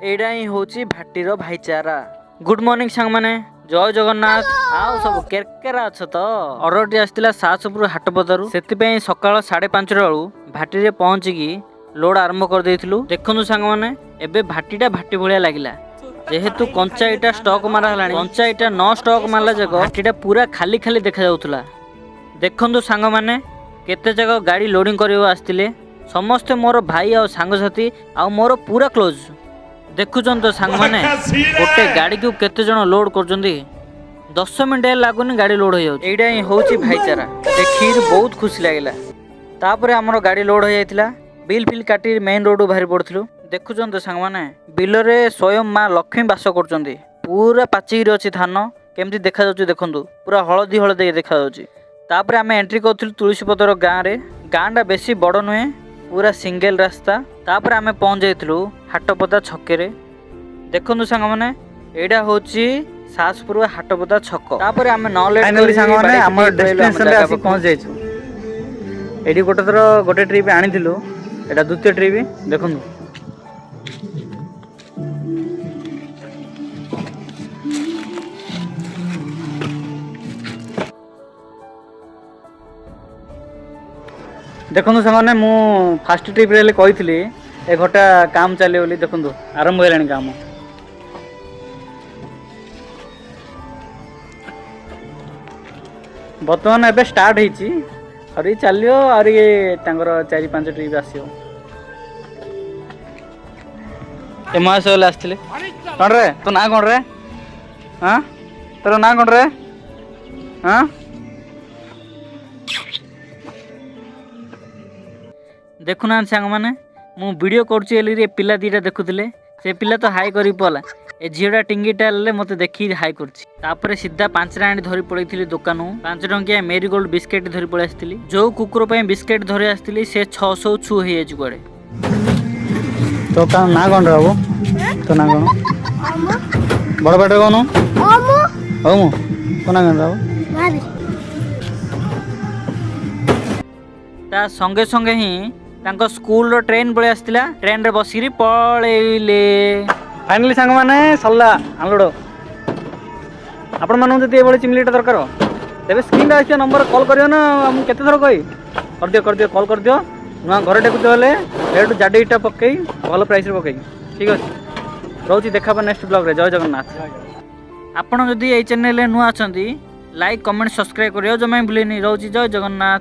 एडा ही होची भाटीर भाईचारा। गुड मॉर्निंग सांग माने, जय जगन्नाथ। आउ सब केरकेरा अछ तो। ऑर्डरटी आस्तिला सासपुर हाटपदारू, सेतिपई सकाळ 5:30 बेलू भाटीरे पहुंचिकी लोड आरंभ कर देइथिलु। देखंतु सांग माने एबे भाटीटा भाटी भलिया लागिला, जेहेतु कंचा इटा स्टॉक मारा हलानी। कंचा इटा न स्टॉक मारला जक भाटीटा पूरा खाली खाली देखा जाउथुला। देखंतु सांग माने केते जगह गाड़ी लोडिंग करियो आस्तिले, समस्ते मोर भाई और सांगसाथी आ मोर पूरा क्लोज। देखुचन तो सांग माने गोटे गाड़ी को केते जण लोड करजंदी, 10 मिनट लागुनी गाड़ी लोड हो जाउछ। एडा ही होची भाईचारा, देखिर बहुत खुशी लागिला। तापरे हमर गाड़ी लोड हो जाइतिला, बिल फिल काटी मेन रोड बाहर पड़थिलु। देखुचन तो सांग माने बिल रे स्वयं मां लक्ष्मी वास करजंदी। पूरा पाचिर अछि धान, केमती देखा जाउछ देखंतु, पूरा हळदी हळदी देखा जाउछ। तापरे आमे एंट्री करथिलु तुलसीपतर गाँ रे। गाँटा बेसी बड़ नुहे, पूरा सिंगल रास्ता। तापर आमे पहुंच जाइथिलु हाटपदा छके रे। देखंतु सांग माने एडा होची सासपुर हाटपदा छक। तापर आमे न लेट फाइनली सांग माने हमर डेस्टिनेशन रे आसी पहुंच जाइछु। एडी गोटे थरो गोटे ट्रिप आनिथिलु, एडा द्वितीय ट्रिप। देखंतु देखो सामने मु फास्ट ट्रिप रे कही ए घटा काम चले बोली। देखो आरंभ होलानी काम। बर्तमान एबे स्टार्ट होईची, और चलियो और ये 4-5 ट्रिप आसियो। ए महाशय आसथिले कौन रे? तो ना कौन रे? हाँ तोर ना कौन रे? हाँ देखुना सांग माने मु वीडियो करछि एली रे। पिला दीटा देखुथिले, से पिला तो हाई करी पला। ए झियोडा टिंगीटा ले मते देखि हाई करछि। तापरे सीधा 5 राणी धरी पड़ैथिली दुकानु। 5 टंकिया मेरीगोल्ड बिस्किट धरी पळै आस्थिली। जो कुकुर पय बिस्किट धरी आस्थिली से 600 छु हे ज गडे। तो का ना कोन रहबो? तो ना कोन बड़ बड़ कोन ओमो ओमो कोना कोन रहबो भाभी। ता संगे संगे ही तांको स्कूल रो ट्रेन पळे आस्थिला। ट्रेन रे बसिरी पळेइले। फाइनली सांग माने सल्ला आलोड। आपण मानु जति एबळे चिमलीटा दरकार हो, तेबे स्क्रीन रे आछे नंबर कॉल करियो ना। हम केते थरो कहि कर दियो कॉल कर दियो। नुआ घर टेकु होले रेड जाडीटा पकई भलो प्राइस रे पकई। ठीक अछि, रहउची देखाबा नेक्स्ट ब्लॉग रे। जय जगन्नाथ। आपण जदि ए चैनल रे नुआ अछंती, लाइक कमेंट सब्सक्राइब करियो जमाई भूलेनी। रहउची जय जगन्नाथ।